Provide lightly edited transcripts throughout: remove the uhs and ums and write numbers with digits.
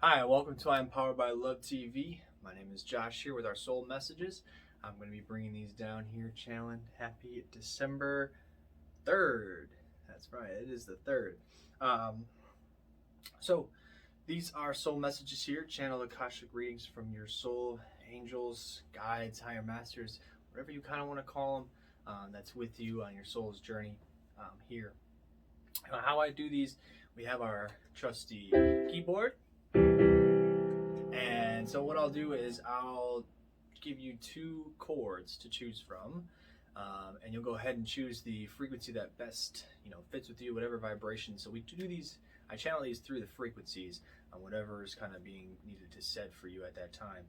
Hi, welcome to I Am Powered by Love TV. My name is Josh here with our soul messages. I'm going to be bringing these down here, channeling happy December 3rd. That's right, it is the 3rd. So these are soul messages here, channel Akashic readings from your soul, angels, guides, higher masters, whatever you kind of want to call them, that's with you on your soul's journey here. How I do these, we have our trusty keyboard. And so what I'll do is I'll give you two chords to choose from, and you'll go ahead and choose the frequency that best fits with you, whatever vibration. So we do these, I channel these through the frequencies on whatever is kind of being needed to set for you at that time.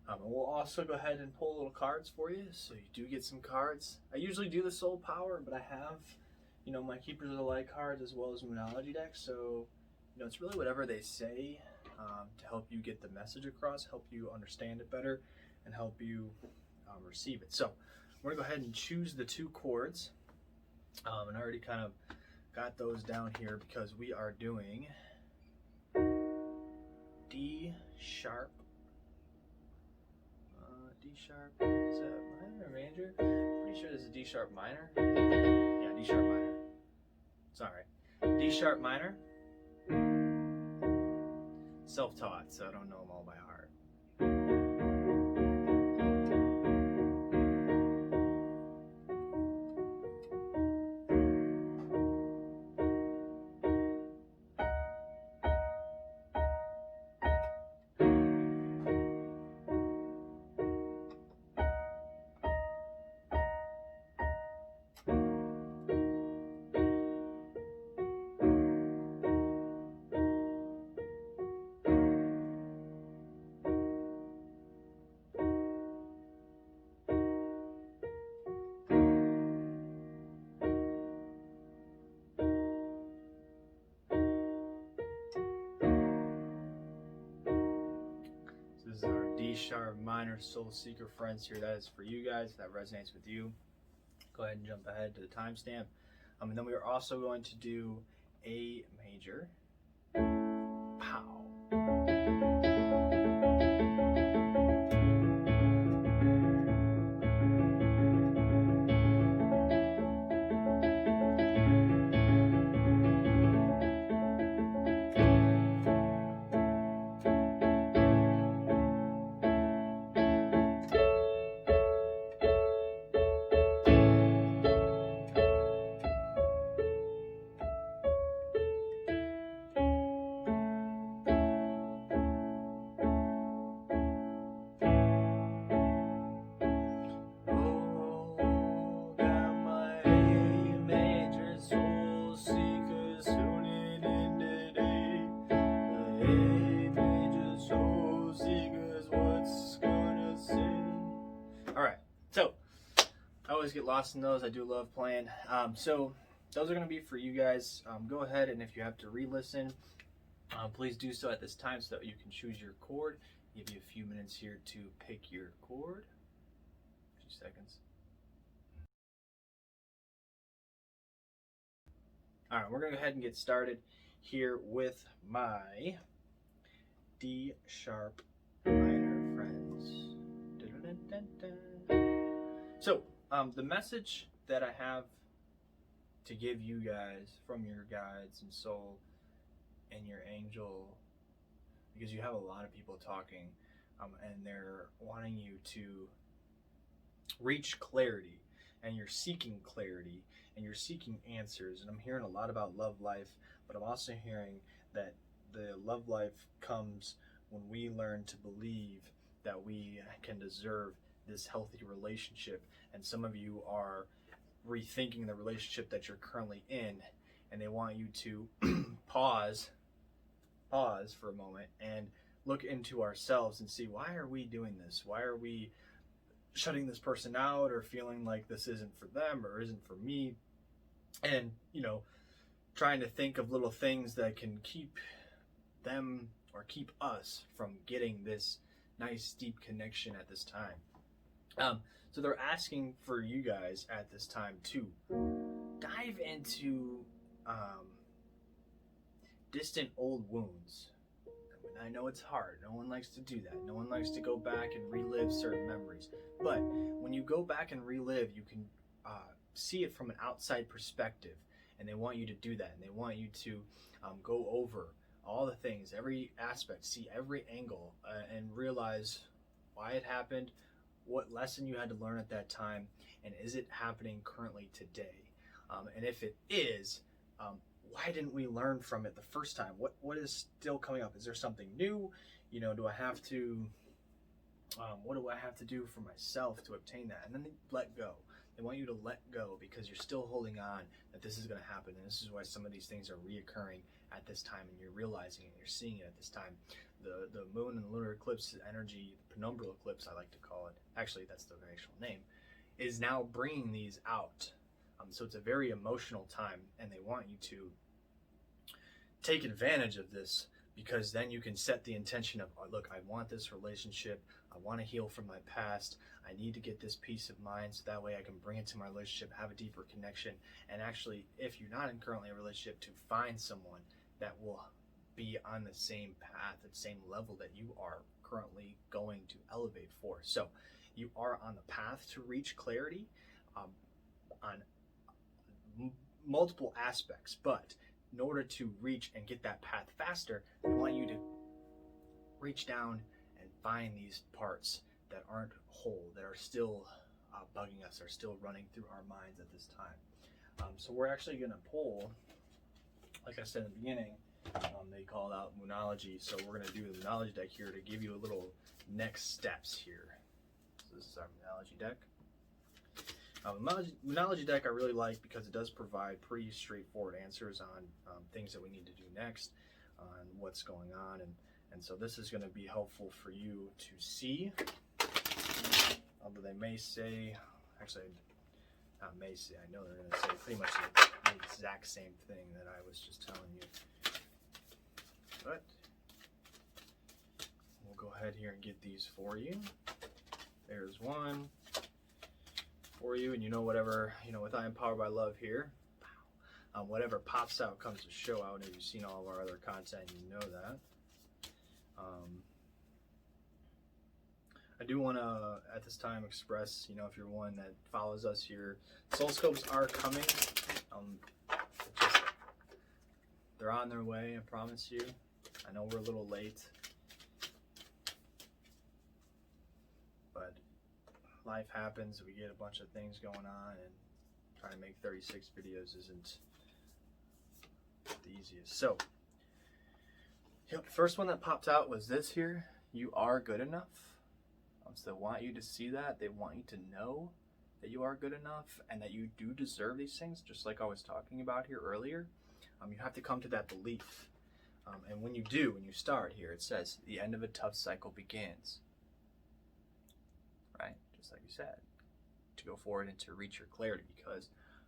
And we'll also go ahead and pull little cards for you, so you do get some cards. I usually do the soul power, but I have my Keepers of the Light cards as well as Moonology deck, so it's really whatever they say to help you get the message across, help you understand it better, and help you receive it. So we're gonna go ahead and choose the two chords, and I already kind of got those down here because we are doing D sharp, is that minor or major? Pretty sure this is D sharp minor. Yeah, D sharp minor. Sorry, D sharp minor. Self-taught, so I don't know them all by heart. This is our D sharp minor soul seeker friends here. That is for you guys. If that resonates with you, go ahead and jump ahead to the timestamp. And then we are also going to do A major. Pow. Get lost in those. I do love playing. So those are going to be for you guys. Go ahead, and if you have to re-listen, please do so at this time so that you can choose your chord. Give you a few minutes here to pick your chord. A few seconds. All right, we're going to go ahead and get started here with my D sharp minor friends. So the message that I have to give you guys from your guides and soul and your angel, because you have a lot of people talking and they're wanting you to reach clarity, and you're seeking clarity and you're seeking answers. And I'm hearing a lot about love life, but I'm also hearing that the love life comes when we learn to believe that we can deserve this healthy relationship. And some of you are rethinking the relationship that you're currently in, and they want you to pause for a moment and look into ourselves and see, why are we doing this? Why are we shutting this person out, or feeling like this isn't for them or isn't for me? And trying to think of little things that can keep them or keep us from getting this nice deep connection at this time. So they're asking for you guys at this time to dive into distant old wounds. I know it's hard. No one likes to do that. No one likes to go back and relive certain memories. But when you go back and relive, you can see it from an outside perspective. And they want you to do that. And they want you to go over all the things, every aspect, see every angle, and realize why it happened, what lesson you had to learn at that time, and is it happening currently today? And if it is, why didn't we learn from it the first time? What is still coming up? Is there something new? You know, do I have to, what do I have to do for myself to obtain that? And then they let go. They want you to let go because you're still holding on that this is going to happen. And this is why some of these things are reoccurring at this time, and you're realizing it, you're seeing it at this time. The moon and the lunar eclipse energy, the penumbral eclipse, I like to call it, actually that's the actual name, is now bringing these out. So it's a very emotional time, and they want you to take advantage of this, because then you can set the intention of, oh, look, I want this relationship, I want to heal from my past, I need to get this peace of mind so that way I can bring it to my relationship, have a deeper connection, and actually, if you're not in currently a relationship, to find someone that will be on the same path, at the same level that you are currently going to elevate for. So you are on the path to reach clarity on multiple aspects, but in order to reach and get that path faster, they want you to reach down and find these parts that aren't whole, that are still bugging us, are still running through our minds at this time. So we're actually going to pull, like I said in the beginning, they called out Moonology, so we're going to do the Moonology deck here to give you a little next steps here. So this is our Moonology deck. Moonology deck I really like because it does provide pretty straightforward answers on things that we need to do next, on what's going on, and so this is going to be helpful for you to see. Although they may say, actually, not may say, I know they're going to say pretty much the exact same thing that I was just telling you. But we'll go ahead here and get these for you. There's one for you, and you know, whatever, you know, with I Am Powered by Love here, whatever pops out comes to show out. If you've seen all of our other content, you know that. I do want to, at this time, express, you know, if you're one that follows us here, soul scopes are coming. They're on their way, I promise you. I know we're a little late, but life happens. We get a bunch of things going on, and trying to make 36 videos isn't the easiest. So, the first one that popped out was this here. You are good enough. So they want you to see that. They want you to know that you are good enough and that you do deserve these things, just like I was talking about here earlier. You have to come to that belief. And when you do, when you start here, it says, the end of a tough cycle begins. Right? Just like you said. To go forward and to reach your clarity, because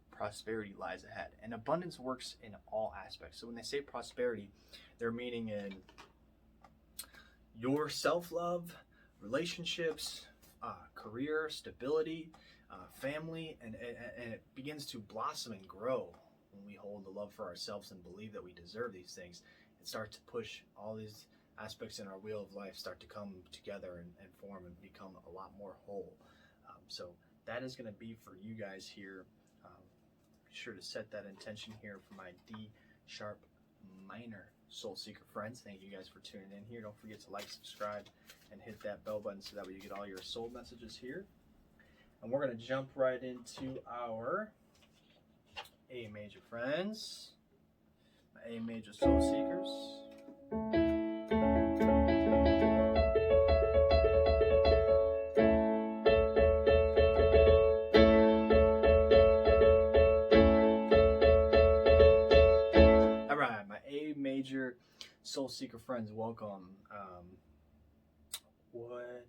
prosperity lies ahead. And abundance works in all aspects. So when they say prosperity, they're meaning in your self-love, relationships, career, stability, family, and it begins to blossom and grow when we hold the love for ourselves and believe that we deserve these things. It starts to push all these aspects in our wheel of life start to come together and form and become a lot more whole. So that is going to be for you guys here. Be sure to set that intention here for my D sharp minor soul seeker friends. Thank you guys for tuning in here. Don't forget to like, subscribe, and hit that bell button so that way you get all your soul messages here. And we're going to jump right into our A major friends, my A major soul seekers. Major soul seeker friends, welcome. What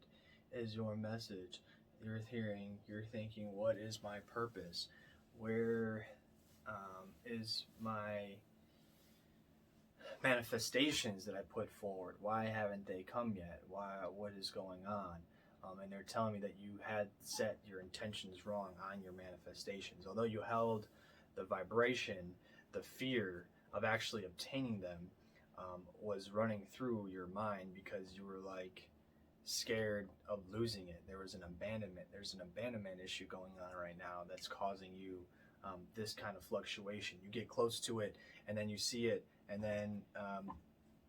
is your message? You're hearing, you're thinking, what is my purpose? Where is my manifestations that I put forward? Why haven't they come yet? What is going on? And they're telling me that you had set your intentions wrong on your manifestations. Although you held the vibration, the fear of actually obtaining them, was running through your mind because you were like scared of losing it. There was an abandonment. There's an abandonment issue going on right now that's causing you this kind of fluctuation. You get close to it, and then you see it, and then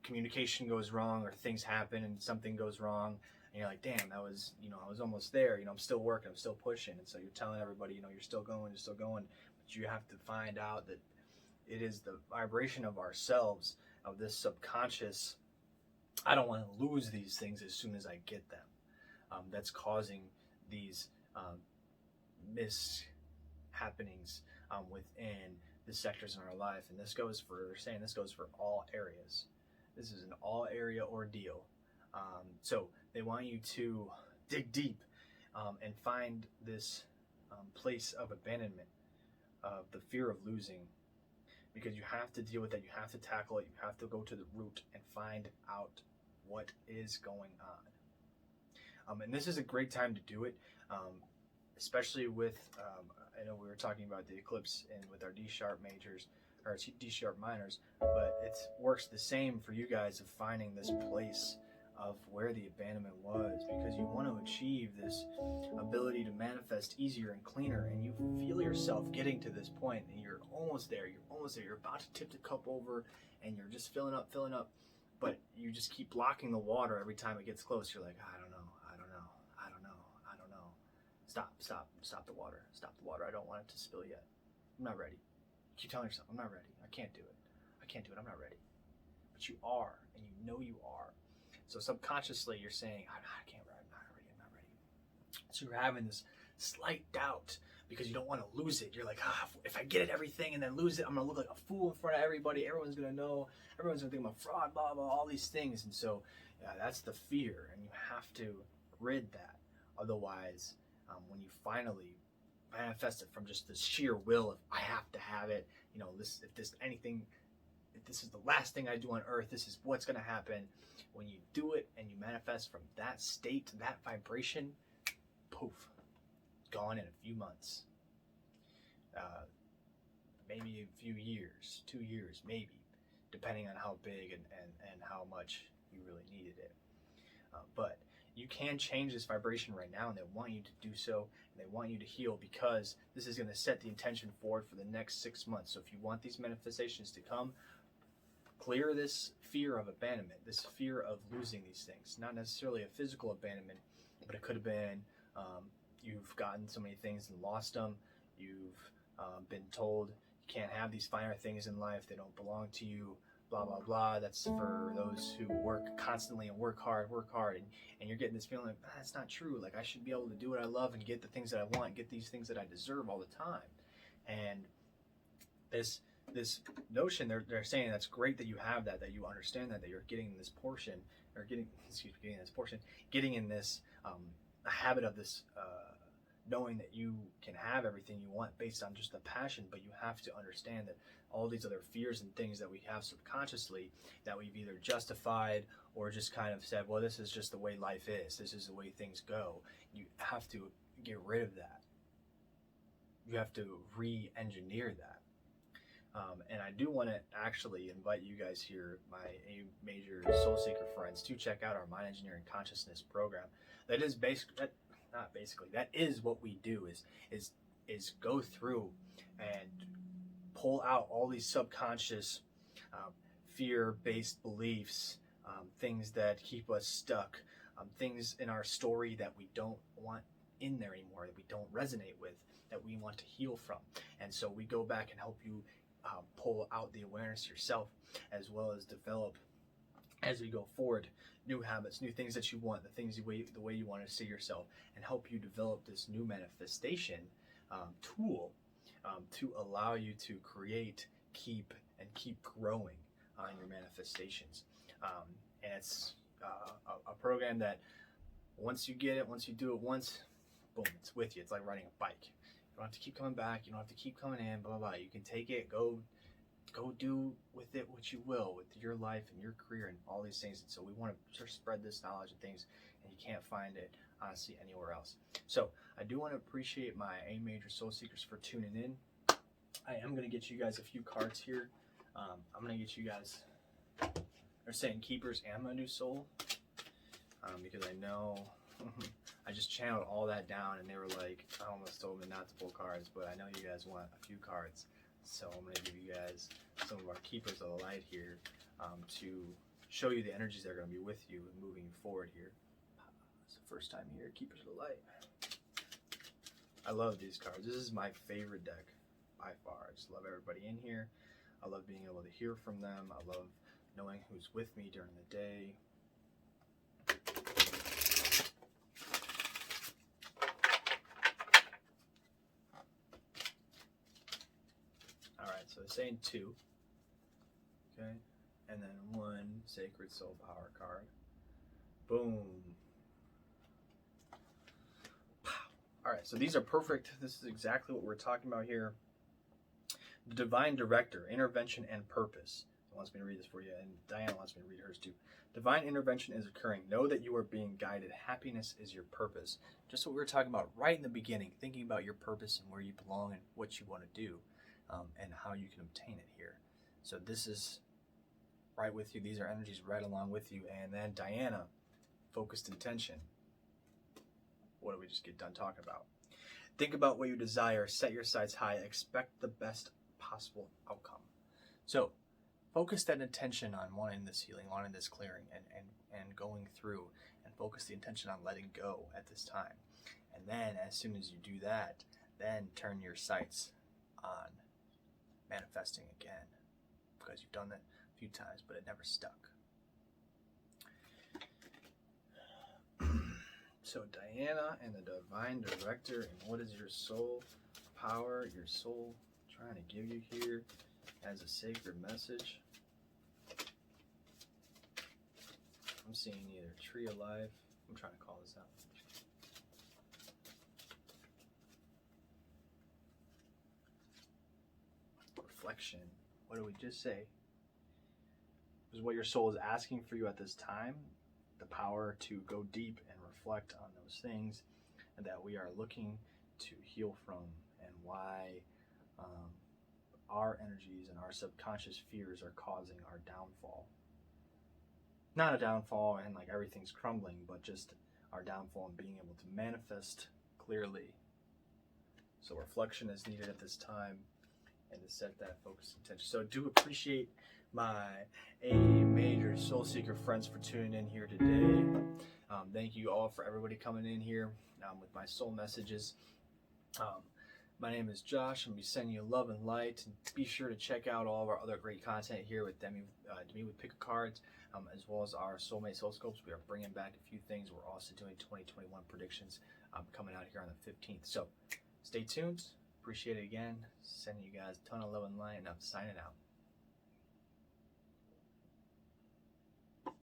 communication goes wrong, or things happen, and something goes wrong, and you're like, damn, I was almost there. I'm still working, I'm still pushing, and so you're telling everybody, you're still going, but you have to find out that it is the vibration of ourselves, of this subconscious. I don't want to lose these things as soon as I get them. That's causing these mishappenings within the sectors in our life, and this goes for all areas. This is an all area ordeal. So they want you to dig deep and find this place of abandonment, of the fear of losing, because you have to deal with that. You have to tackle it. You have to go to the root and find out what is going on. And this is a great time to do it, especially with, I know we were talking about the eclipse and with our D sharp majors, or D sharp minors, but it works the same for you guys of finding this place of where the abandonment was, because you want to achieve this ability to manifest easier and cleaner, and you feel yourself getting to this point, and you're almost there. You're about to tip the cup over, and you're just filling up, but you just keep blocking the water every time it gets close. You're like, I don't know. Stop the water. I don't want it to spill yet. I'm not ready. You keep telling yourself, I'm not ready. I can't do it. I'm not ready. But you are, and you know you are. So subconsciously you're saying, I'm not ready. So you're having this slight doubt because you don't want to lose it. You're like, if I get it, everything, and then lose it, I'm going to look like a fool in front of everybody. Everyone's going to know. Everyone's going to think I'm a fraud, blah, blah, all these things. And so that's the fear, and you have to rid that. Otherwise, when you finally manifest it from just the sheer will of, I have to have it, if this is the last thing I do on earth, this is what's going to happen. When you do it and you manifest from that state, that vibration, poof, gone in a few months, maybe a few years, 2 years, maybe, depending on how big and how much you really needed it. But you can change this vibration right now, and they want you to do so, and they want you to heal, because this is going to set the intention forward for the next 6 months. So if you want these manifestations to come, clear this fear of abandonment, this fear of losing these things. Not necessarily a physical abandonment, but it could have been you've gotten so many things and lost them. You've been told you can't have these finer things in life, they don't belong to you, blah, blah, blah. That's for those who work constantly and work hard, and you're getting this feeling like, that's not true. Like, I should be able to do what I love and get the things that I want, get these things that I deserve all the time. And this notion, they're saying that's great that you have that you understand that you're getting this portion, or getting in this a habit of this knowing that you can have everything you want based on just the passion. But you have to understand that all these other fears and things that we have subconsciously, that we've either justified or just kind of said, well, this is just the way life is, this is the way things go. You have to get rid of that. You have to re-engineer that. And I do want to actually invite you guys here, my major soul seeker friends, to check out our Mind Engineering Consciousness program. That is that is what we do, is go through and pull out all these subconscious fear-based beliefs, things that keep us stuck, things in our story that we don't want in there anymore, that we don't resonate with, that we want to heal from. And so we go back and help you pull out the awareness yourself, as well as develop, as we go forward, new habits, new things that you want, the way you want to see yourself, and help you develop this new manifestation tool to allow you to create, keep growing on your manifestations. And it's a program that once you get it, once you do it once, boom, it's with you. It's like riding a bike. You don't have to keep coming back. You don't have to keep coming in, blah, blah, blah. You can take it, go do with it what you will, with your life and your career and all these things. And so we want to sort of spread this knowledge and things, and you can't find it, honestly, anywhere else. So I do want to appreciate my A major soul seekers for tuning in. I am going to get you guys a few cards here. I'm going to get you guys They're saying keepers and my new soul, because I know I just channeled all that down, and they were like, I almost told me not to pull cards, but I know you guys want a few cards, so I'm going to give you guys some of our keepers of the light here, to show you the energies that are going to be with you moving forward here. It's the first time here, keepers of the light. I love these cards. This is my favorite deck by far. I just love everybody in here. I love being able to hear from them. I love knowing who's with me during the day. Alright, so it's saying 2. Okay. And then 1 Sacred Soul Power card. Boom. Alright, so these are perfect. This is exactly what we're talking about here. The Divine Director, Intervention and Purpose. He wants me to read this for you, and Diana wants me to read hers too. Divine intervention is occurring. Know that you are being guided. Happiness is your purpose. Just what we were talking about right in the beginning, thinking about your purpose and where you belong and what you want to do, and how you can obtain it here. So this is right with you. These are energies right along with you. And then Diana, focused intention. What did we just get done talking about? Think about what you desire. Set your sights high. Expect the best possible outcome. So focus that intention on wanting this healing, wanting this clearing, and going through, and focus the intention on letting go at this time. And then as soon as you do that, then turn your sights on manifesting again, because you've done that a few times, but it never stuck. So Diana and the Divine Director, and what is your soul power, your soul trying to give you here as a sacred message? I'm seeing either tree of life. I'm trying to call this out. Reflection. What did we just say? Is what your soul is asking for you at this time. The power to go deep and reflect on those things and that we are looking to heal from, and why our energies and our subconscious fears are causing our downfall. Not a downfall and like everything's crumbling, but just our downfall and being able to manifest clearly. So reflection is needed at this time, and to set that focused intention. So I do appreciate my major soul seeker friends for tuning in here today. Thank you all for everybody coming in here with my soul messages. My name is Josh. I'm going to be sending you love and light. And be sure to check out all of our other great content here with Demi with Pick a Cards, as well as our Soulmate Soul Scopes. We are bringing back a few things. We're also doing 2021 predictions coming out here on the 15th. So stay tuned. Appreciate it again. Sending you guys a ton of love and light, and I'm signing out.